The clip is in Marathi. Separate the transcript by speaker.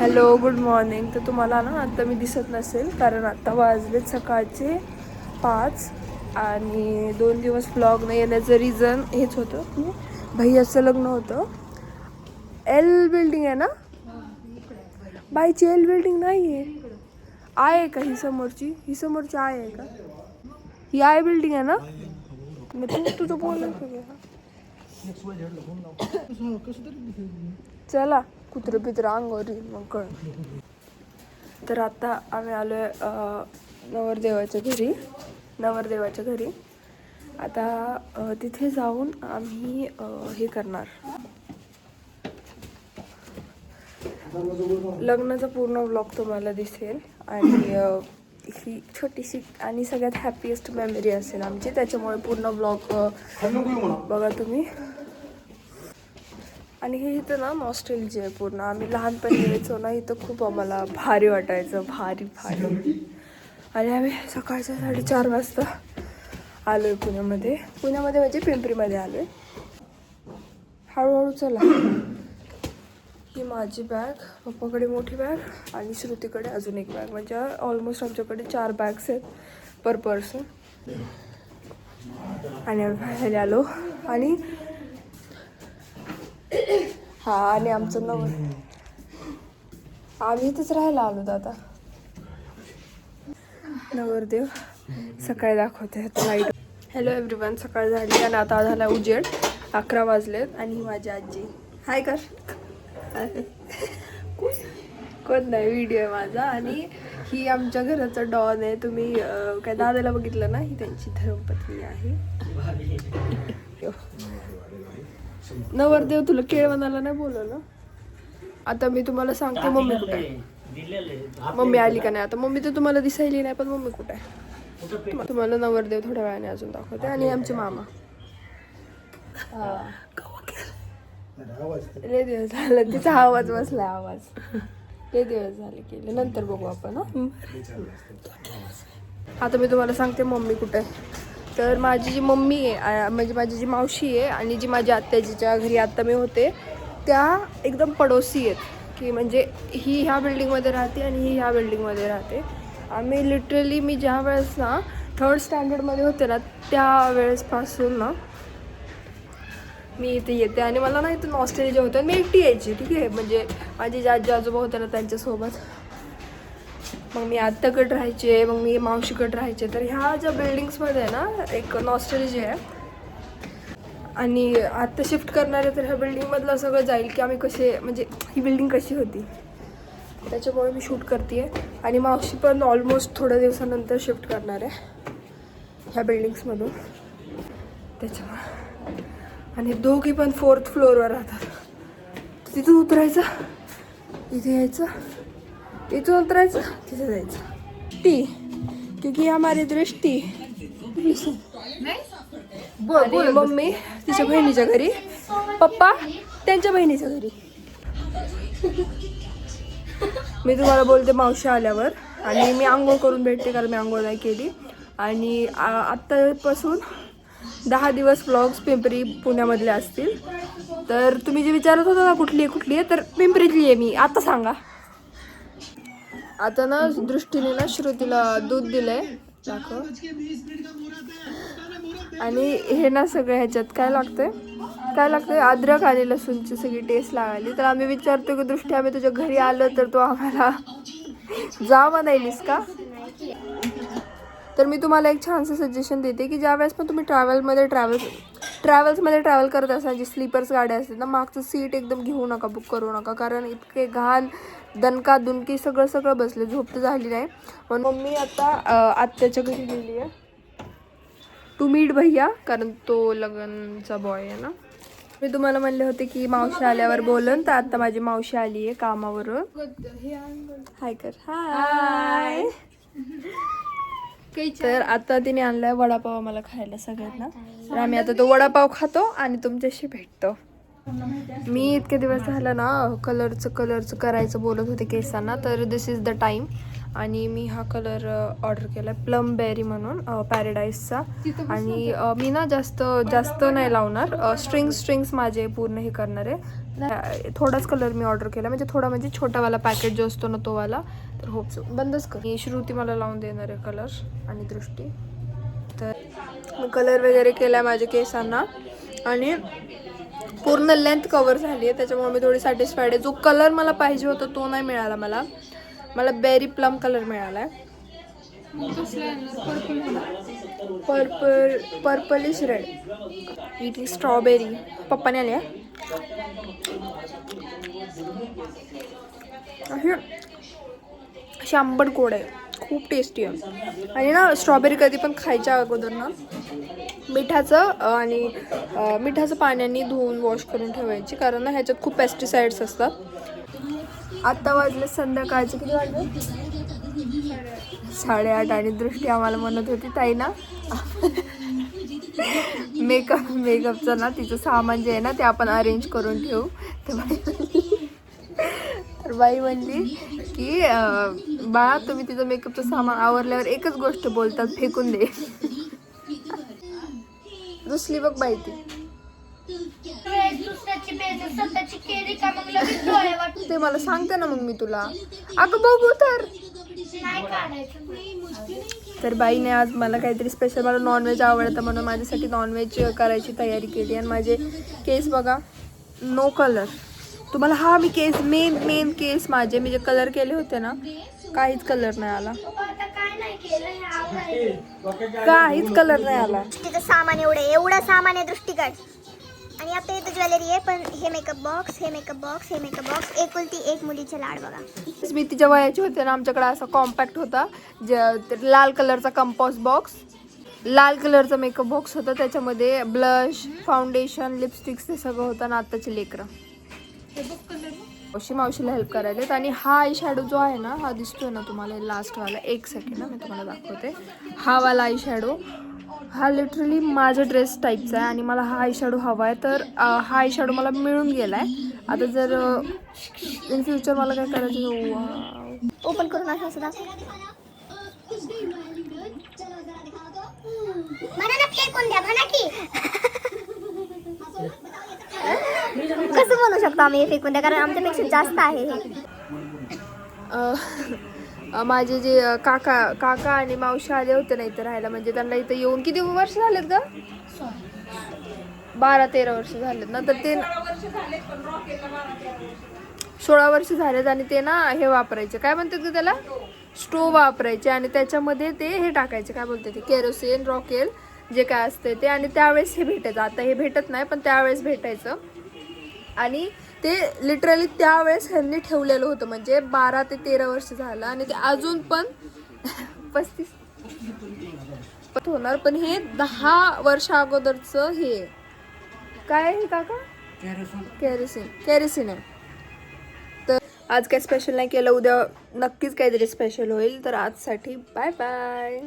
Speaker 1: Hello good morning. तर तुम्हाला ना आता मी दिसत नसेल कारण आता वाजलेत सकाळचे 5 आणि 2 दिवस व्लॉग नाही येण्याचं रिझन हेच होतं की भैयाचं लग्न होतं. एल बिल्डिंग आहे ना, बाईची एल बिल्डिंग नाही आहे का ही समोरची? ही समोरची आहे का? ही आहे बिल्डिंग आहे ना. मग तुझं बोलणं चला कुत्र पित्र अंगावर येईल मग कळ. तर आता आम्ही आलोय नवरदेवाच्या घरी. आता तिथे जाऊन आम्ही हे करणार, लग्नाचा पूर्ण व्लॉग तुम्हाला दिसेल आणि ही छोटीशी आणि सगळ्यात हॅपीएस्ट मेमरी असेल आमची, त्याच्यामुळे पूर्ण व्लॉग बघा तुम्ही. आणि हे इथं ना नॉस्टॅल्जिया आहे पूर्ण. आम्ही लहानपणी यायचो ना, इथं खूप आम्हाला भारी वाटायचं, भारी. आणि आम्ही सकाळच्या 4:30 वाजता आलोय पुण्यामध्ये म्हणजे पिंपरीमध्ये आलोय. हळूहळू चला. ही माझी बॅग, पप्पाकडे मोठी बॅग आणि श्रुतीकडे अजून एक बॅग, म्हणजे ऑलमोस्ट आमच्याकडे 4 बॅग्स आहेत पर पर्सन. आणि आम्ही बाहेर आलो आणि आणि आमचं आम्ही इथंच राहायला आलो. आता नवरदेव सकाळी दाखवते लाईट. हॅलो एव्हरीवन, सकाळ झाली आणि आता झाला उजेड. 11 वाजलेत आणि ही माझी आजी. हाय कर. कोण नाही, व्हिडिओ आहे माझा. आणि ही आमच्या घराचा डॉन आहे. तुम्ही काय दादाला बघितलं ना, ही त्यांची धर्मपत्नी आहे. नवरदेव तुला केळवणाला नाही बोलवलं. आता मी तुम्हाला सांगते मम्मी कुठे आहे. मम्मी आली का नाही आता. मम्मी तर तुम्हाला दिसायली नाही, पण मम्मी कुठे आहे तुम्हाला नवरदेव थोड्या वेळाने अजून दाखवते. आणि आमचे मामा. लय दिवस झालं तिचा आवाज बसला. लय दिवस झाले केले, नंतर बघू आपण. आता मी तुम्हाला सांगते मम्मी कुठे आहे. तर माझी जी मम्मी आहे, म्हणजे माझी जी मावशी आहे आणि जी माझी आत्याजीच्या घरी आत्ता मी होते, त्या एकदम पडोसी आहेत. की म्हणजे ही ह्या बिल्डिंगमध्ये राहते आणि ही ह्या बिल्डिंगमध्ये राहते. आम्ही लिटरली मी ज्या वेळेस ना 3rd स्टँडर्डमध्ये होते ना, त्या वेळेसपासून ना मी इथे येते. आणि मला ना इथं नॉस्टॅल्जिया होतं. मी एकटी यायची, ठीक आहे. म्हणजे माझे जे आजी आजोबा होते ना त्यांच्यासोबत. मग मी आत्याकडे राहायचे, मग मी मावशीकडे राहायचे. तर ह्या ज्या बिल्डिंग्समध्ये आहे ना एक नॉस्टॅल्जिया आहे. आणि आत्ता शिफ्ट करणार आहे तर ह्या बिल्डिंगमधलं सगळं जाईल की आम्ही कसे, म्हणजे ही बिल्डिंग कशी होती, त्याच्यामुळे मी शूट करते आहे. आणि मावशी पण ऑलमोस्ट थोड्या दिवसानंतर शिफ्ट करणार आहे ह्या बिल्डिंग्समधून, त्याच्यामुळे. आणि दोघी पण 4th फ्लोअरवर राहतात. तिथून उतरायचं, इथे यायचं, इथून उतरायचं, तिथे जायचं. ती क्योंकि हमारी दृष्टी. आणि मम्मी तिच्या बहिणीच्या घरी, पप्पा त्यांच्या बहिणीच्या घरी. मी तुम्हाला बोलते मावशी आल्यावर. आणि मी आंघोळ करून भेटते कारण मी आंघोळ नाही केली. आणि आत्तापासून 10 दिवस व्लॉग्स पिंपरी पुण्यामधले असतील. तर तुम्ही जे विचारत होता ना कुठली आहे, तर पिंपरीतली आहे मी. आता सांगा. आता ना दृष्टीने ना श्रुतीला दूध दिलंय, दाखव. आणि हे ना सगळं ह्याच्यात काय लागतंय अद्रक आणि लसूणची सगळी टेस्ट लागायली. तर आम्ही विचारतो की दृष्टी, आम्ही तुझ्या घरी आलो तर तू आम्हाला जा म्हणायलीस का. तर मी तुम्हाला एक छानसं सजेशन देते की ज्यावेळेस पण तुम्ही ट्रॅव्हल्समध्ये ट्रॅव्हल करत असाल, जी स्लीपर्स गाड्या असतात ना, मागचं सीट एकदम घेऊ नका, बुक करू नका. कारण इतके घाण दणकी सगळं बसले, झोप तर झाली नाही. म्हणून मम्मी आता आत्याच्या घरी गेली आहे टू मीट भैया, कारण तो लग्नचा बॉय आहे ना. मी तुम्हाला म्हणले होते की मावशी आल्यावर बोलन, तर आता माझी मावशी आली आहे कामावरून. हाय कर. हाय. तर आता तिने आणलाय वडापाव आम्हाला खायला सगळ्यांना. तर आम्ही आता तो वडापाव खातो आणि तुमच्याशी भेटतो. मी इतके दिवस झालं ना कलरचं करायचं बोलत होते केसांना, तर दिस इज द टाईम. आणि मी हा कलर ऑर्डर केला आहे, प्लम बेरी म्हणून, पॅराडाईजचा. आणि मी ना जास्त नाही लावणार, स्ट्रिंग्स माझे पूर्ण हे करणार आहे. थोडाच कलर मी ऑर्डर केला, म्हणजे थोडा म्हणजे छोटावाला पॅकेट जो असतो ना तो वाला. तर होप सो बंदच कर. ही श्रुती मला लावून देणार आहे कलर आणि दृष्टी. तर मी कलर वगैरे केला माझ्या केसांना आणि पूर्ण लेंथ कवर झाली आहे, त्याच्यामुळे मी थोडी सॅटिस्फाईड आहे. जो कलर मला पाहिजे होता तो नाही मिळाला मला बेरी प्लम कलर मिळाला आहे. Purplish red. इथली स्ट्रॉबेरी पप्पाने आली आहे. अशी आंबट गोड आहे, खूप टेस्टी आहे. आणि ना स्ट्रॉबेरी कधी पण खायच्या अगोदर ना मिठाचं पाण्याने धुवून वॉश करून ठेवायची, कारण ना ह्याच्यात खूप पेस्टिसाइड्स असतात. आत्ता वाजले संध्याकाळचे किती वाजले 8:30 आणि दृष्टी आम्हाला म्हणत होती ताई ना मेकअपचं ना तिचं सामान जे आहे ना ते आपण अरेंज करून ठेवू. तर बाई म्हणली की बा तुम्ही तिचं मेकअपचं सामान आवरल्यावर एकच गोष्ट बोलतात, फेकून दे. रुसली बघ बाई ती. ते मला सांगते ना मग मी तुला. अगं बघू तर बाईने आज मला काहीतरी स्पेशल, मला नॉनव्हेज आवडतं म्हणून माझ्यासाठी नॉनव्हेज करायची तयारी केली. आणि माझे केस बघा, नो कलर. तुम्हाला हा मी केस मेन केस माझे मी जे कलर केले होते ना, काहीच कलर नाही आला, काहीच कलर नाही आला.
Speaker 2: तिचं सामान एवढं सामान आहे दृष्टीकडे. आणि आता इथं ज्वेलरी आहे, पण हे मेकअप बॉक्स एकुलती एक मुलीचे लाड बघा.
Speaker 1: मी तिच्या वयाची होते ना, आमच्याकडे असा कॉम्पॅक्ट होता लाल कलरचा कंपॉस बॉक्स, लाल कलरचा मेकअप बॉक्स होता. त्याच्यामध्ये ब्लश, फाउंडेशन, लिपस्टिक्स ते सगळं होतं ना. आत्ताची लेकरं मावशीला हेल्प करायला. आणि हा आय शॅडो जो आहे ना, हा दिसतोय ना तुम्हाला लास्टवाला, एक सेकंड ना मी तुम्हाला दाखवते. हा वाला आय शॅडो हा लिटरली माझ्या ड्रेस टाईपचा आहे आणि मला हा आय शॅडो हवा आहे. तर हा आय शॅडो मला मिळून गेला आहे. आता जर इन फ्युचर मला काय करायचं,
Speaker 2: ओपन करून असं दाखव. कसं म्हणू शकतो आम्ही फेकून द्या, कारण आमच्यापेक्षा जास्त आहे हे.
Speaker 1: माझे जे काका आणि मावशी आले होते ना इथं राहायला, म्हणजे त्यांना इथं येऊन किती वर्ष झालेत ग? 12-13 वर्ष झालेत ना. तर ते 16 वर्ष झालेत. आणि ते ना हे वापरायचे, काय म्हणतात ग त्याला, स्टोव वापरायचे. आणि त्याच्यामध्ये ते हे टाकायचे, काय बोलते ते, केरोसिन, रॉकेल जे काय असते ते. आणि त्यावेळेस हे भेटायचं, आता हे भेटत नाही पण त्यावेळेस भेटायचं. आणि ते लिटरली त्यावेळेस ह्यांनी ठेवलेलं होतं, म्हणजे 12 ते 13 वर्ष झालं. आणि ते अजून पण 35 होणार. पण हे 10 वर्ष अगोदरचं हे काय आहे काका, केरोसिन आहे. तर आज काय स्पेशल नाही केलं, उद्या नक्कीच काहीतरी स्पेशल होईल. तर आजसाठी बाय बाय.